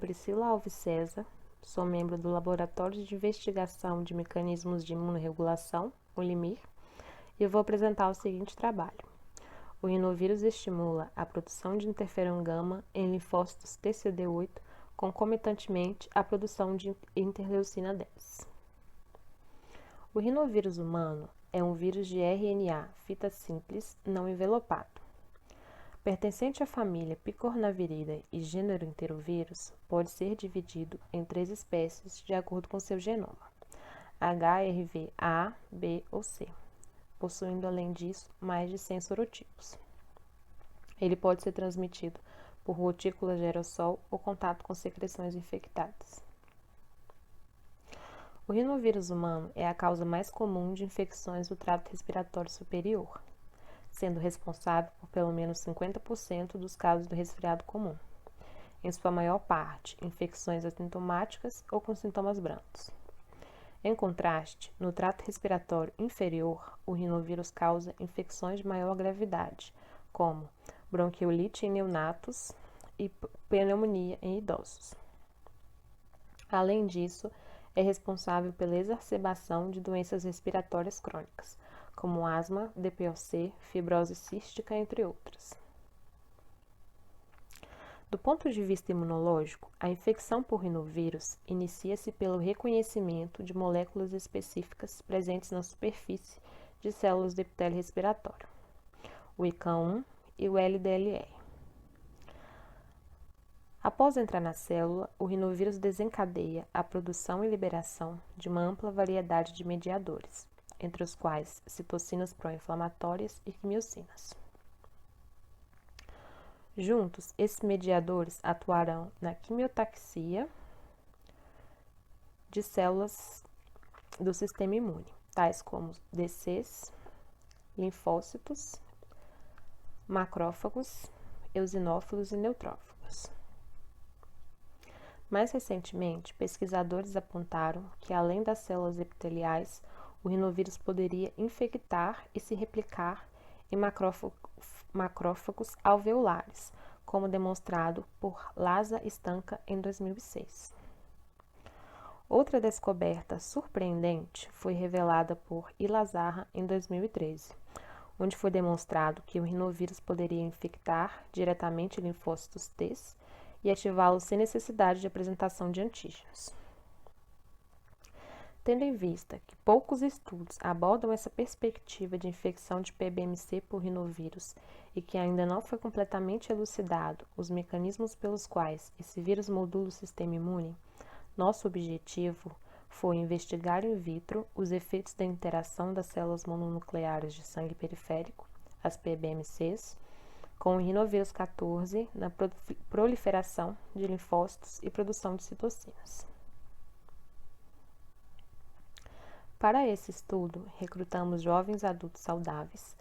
Priscila Alves César, sou membro do Laboratório de Investigação de Mecanismos de Imunorregulação, o LIMIR, e eu vou apresentar o seguinte trabalho. O rinovírus estimula a produção de interferon-gama em linfócitos TCD8, concomitantemente à produção de interleucina 10. O rinovírus humano é um vírus de RNA fita simples não envelopado. Pertencente à família Picornaviridae e gênero enterovírus, pode ser dividido em 3 espécies de acordo com seu genoma, HRV A, B ou C, possuindo além disso mais de 100 sorotipos. Ele pode ser transmitido por gotículas de aerossol ou contato com secreções infectadas. O rinovírus humano é a causa mais comum de infecções do trato respiratório superior, sendo responsável por pelo menos 50% dos casos do resfriado comum. Em sua maior parte, infecções assintomáticas ou com sintomas brandos. Em contraste, no trato respiratório inferior, o rinovírus causa infecções de maior gravidade, como bronquiolite em neonatos e pneumonia em idosos. Além disso, é responsável pela exacerbação de doenças respiratórias crônicas, como asma, DPOC, fibrose cística, entre outras. Do ponto de vista imunológico, a infecção por rinovírus inicia-se pelo reconhecimento de moléculas específicas presentes na superfície de células do epitélio respiratório, o ICA1 e o LDLR. Após entrar na célula, o rinovírus desencadeia a produção e liberação de uma ampla variedade de mediadores, entre os quais citocinas pró-inflamatórias e quimiocinas. Juntos, esses mediadores atuarão na quimiotaxia de células do sistema imune, tais como DCs, linfócitos, macrófagos, eosinófilos e neutrófilos. Mais recentemente, pesquisadores apontaram que, além das células epiteliais, o rinovírus poderia infectar e se replicar em macrófagos alveolares, como demonstrado por Laza Stanca em 2006. Outra descoberta surpreendente foi revelada por Ilazarra em 2013, onde foi demonstrado que o rinovírus poderia infectar diretamente linfócitos T e ativá-los sem necessidade de apresentação de antígenos. Tendo em vista que poucos estudos abordam essa perspectiva de infecção de PBMC por rinovírus e que ainda não foi completamente elucidado os mecanismos pelos quais esse vírus modula o sistema imune, nosso objetivo foi investigar in vitro os efeitos da interação das células mononucleares de sangue periférico, as PBMCs, com o rinovírus 14 na proliferação de linfócitos e produção de citocinas. Para esse estudo, recrutamos jovens adultos saudáveis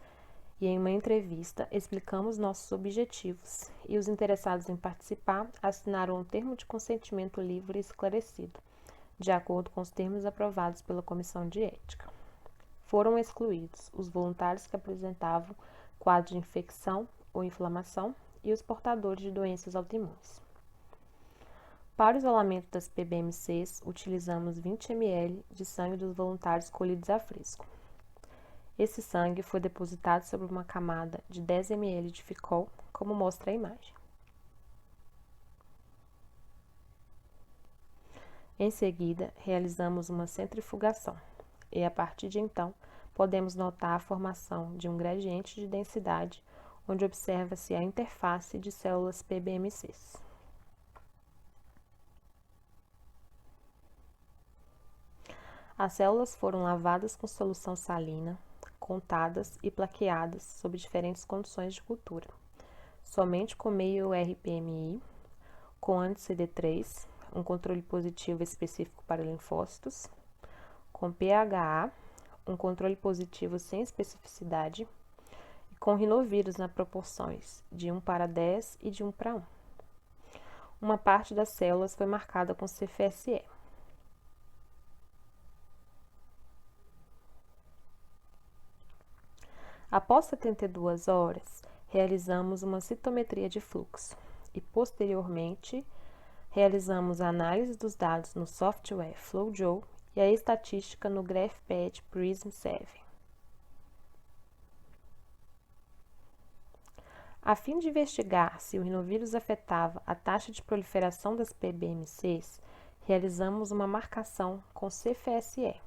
e, em uma entrevista, explicamos nossos objetivos e os interessados em participar assinaram um termo de consentimento livre e esclarecido, de acordo com os termos aprovados pela Comissão de Ética. Foram excluídos os voluntários que apresentavam quadro de infecção ou inflamação e os portadores de doenças autoimunes. Para o isolamento das PBMCs, utilizamos 20 ml de sangue dos voluntários colhidos a fresco. Esse sangue foi depositado sobre uma camada de 10 ml de ficol, como mostra a imagem. Em seguida, realizamos uma centrifugação e, a partir de então, podemos notar a formação de um gradiente de densidade, onde observa-se a interface de células PBMCs. As células foram lavadas com solução salina, contadas e plaqueadas sob diferentes condições de cultura, somente com meio RPMI, com anti-CD3, um controle positivo específico para linfócitos, com PHA, um controle positivo sem especificidade, e com rinovírus nas proporções de 1:10 e de 1:1. Uma parte das células foi marcada com CFSE. Após 72 horas, realizamos uma citometria de fluxo e, posteriormente, Realizamos a análise dos dados no software FlowJo e a estatística no GraphPad Prism 7. A fim de investigar se o rinovírus afetava a taxa de proliferação das PBMCs, realizamos uma marcação com CFSE,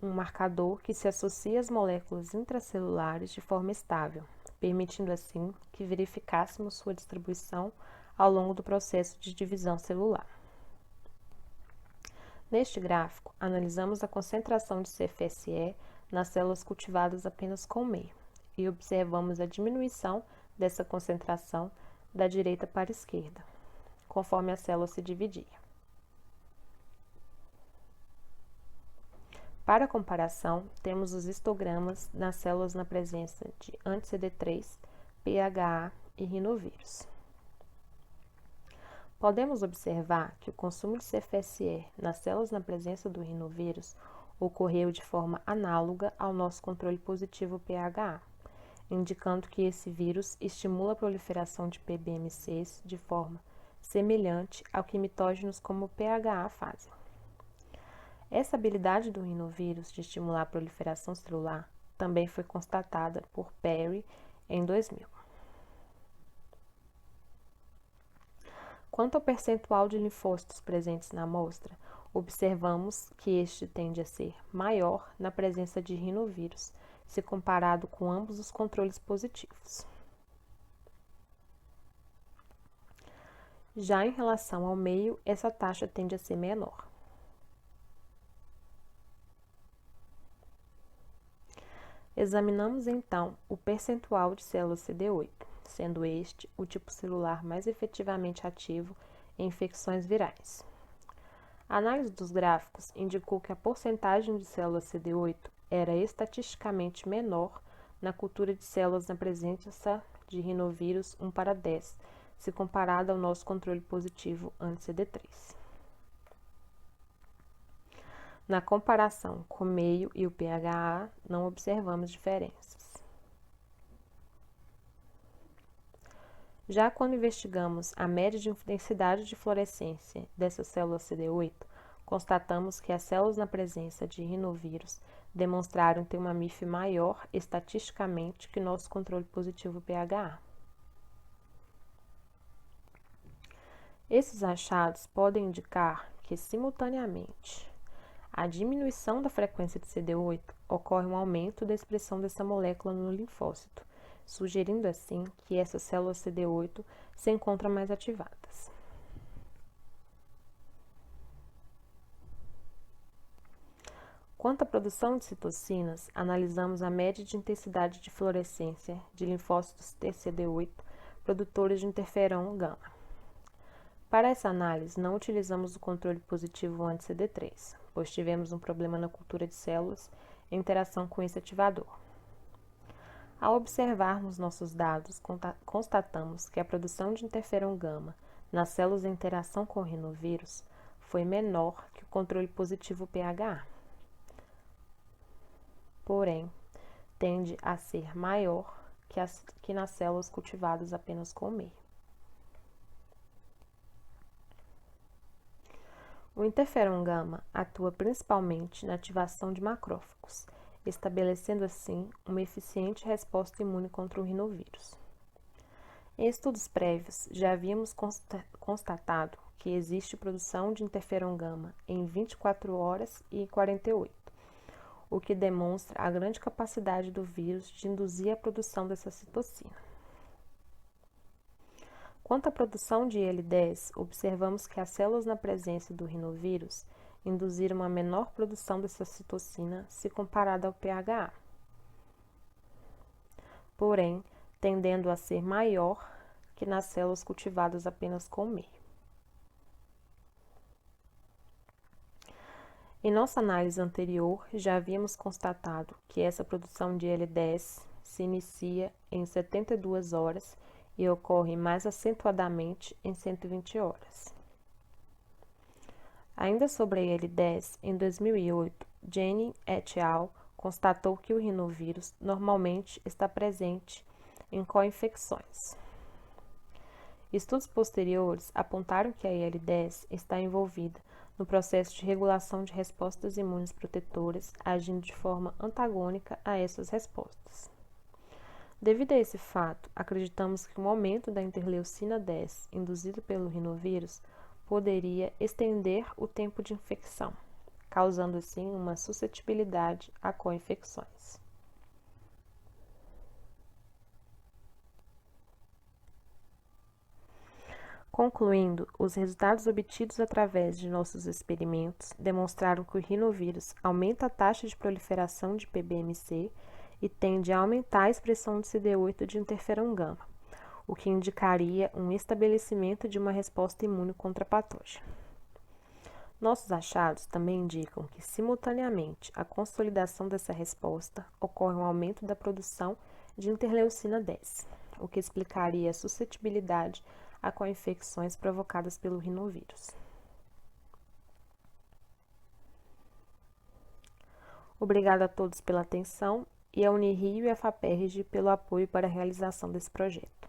um marcador que se associa às moléculas intracelulares de forma estável, permitindo assim que verificássemos sua distribuição ao longo do processo de divisão celular. Neste gráfico, analisamos a concentração de CFSE nas células cultivadas apenas com meio e observamos a diminuição dessa concentração da direita para a esquerda, conforme a célula se dividia. Para comparação, temos os histogramas nas células na presença de anti-CD3, PHA e rinovírus. Podemos observar que o consumo de CFSE nas células na presença do rinovírus ocorreu de forma análoga ao nosso controle positivo PHA, indicando que esse vírus estimula a proliferação de PBMCs de forma semelhante ao que mitógenos como o PHA fazem. Essa habilidade do rinovírus de estimular a proliferação celular também foi constatada por Perry em 2000. Quanto ao percentual de linfócitos presentes na amostra, observamos que este tende a ser maior na presença de rinovírus, se comparado com ambos os controles positivos. Já em relação ao meio, essa taxa tende a ser menor. Examinamos então o percentual de células CD8, sendo este o tipo celular mais efetivamente ativo em infecções virais. A análise dos gráficos indicou que a porcentagem de células CD8 era estatisticamente menor na cultura de células na presença de rinovírus 1:10, se comparado ao nosso controle positivo anti-CD3. Na comparação com o meio e o PHA, não observamos diferenças. Já quando investigamos a média de intensidade de fluorescência dessas células CD8, constatamos que as células na presença de rinovírus demonstraram ter uma MIF maior estatisticamente que nosso controle positivo PHA. Esses achados podem indicar que, simultaneamente, a diminuição da frequência de CD8 ocorre um aumento da expressão dessa molécula no linfócito, sugerindo assim que essas células CD8 se encontram mais ativadas. Quanto à produção de citocinas, analisamos a média de intensidade de fluorescência de linfócitos TCD8 produtores de interferon gama. Para essa análise, não utilizamos o controle positivo anti-CD3, pois tivemos um problema na cultura de células em interação com esse ativador. Ao observarmos nossos dados, constatamos que a produção de interferon gama nas células em interação com o rinovírus foi menor que o controle positivo PHA. Porém, tende a ser maior que nas células cultivadas apenas com o meio. O interferon gama atua principalmente na ativação de macrófagos, estabelecendo assim uma eficiente resposta imune contra o rinovírus. Em estudos prévios, já havíamos constatado que existe produção de interferon gama em 24 horas e 48, o que demonstra a grande capacidade do vírus de induzir a produção dessa citocina. Quanto à produção de IL-10, observamos que as células na presença do rinovírus induziram uma menor produção dessa citocina se comparada ao PHA, porém, tendendo a ser maior que nas células cultivadas apenas com meio. Em nossa análise anterior, já havíamos constatado que essa produção de IL-10 se inicia em 72 horas e ocorre mais acentuadamente em 120 horas. Ainda sobre a IL-10, em 2008, Jennings et al. Constatou que o rinovírus normalmente está presente em co-infecções. Estudos posteriores apontaram que a IL-10 está envolvida no processo de regulação de respostas imunes protetoras, agindo de forma antagônica a essas respostas. Devido a esse fato, acreditamos que um aumento da interleucina 10 induzido pelo rinovírus poderia estender o tempo de infecção, causando assim uma suscetibilidade a co-infecções. Concluindo, os resultados obtidos através de nossos experimentos demonstraram que o rinovírus aumenta a taxa de proliferação de PBMC e tende a aumentar a expressão de CD8 de interferon gama, o que indicaria um estabelecimento de uma resposta imune contra patógeno. Nossos achados também indicam que, simultaneamente à consolidação dessa resposta, ocorre um aumento da produção de interleucina 10, o que explicaria a suscetibilidade a co-infecções provocadas pelo rinovírus. Obrigada a todos pela atenção e a Unirio e a FAPERJ pelo apoio para a realização desse projeto.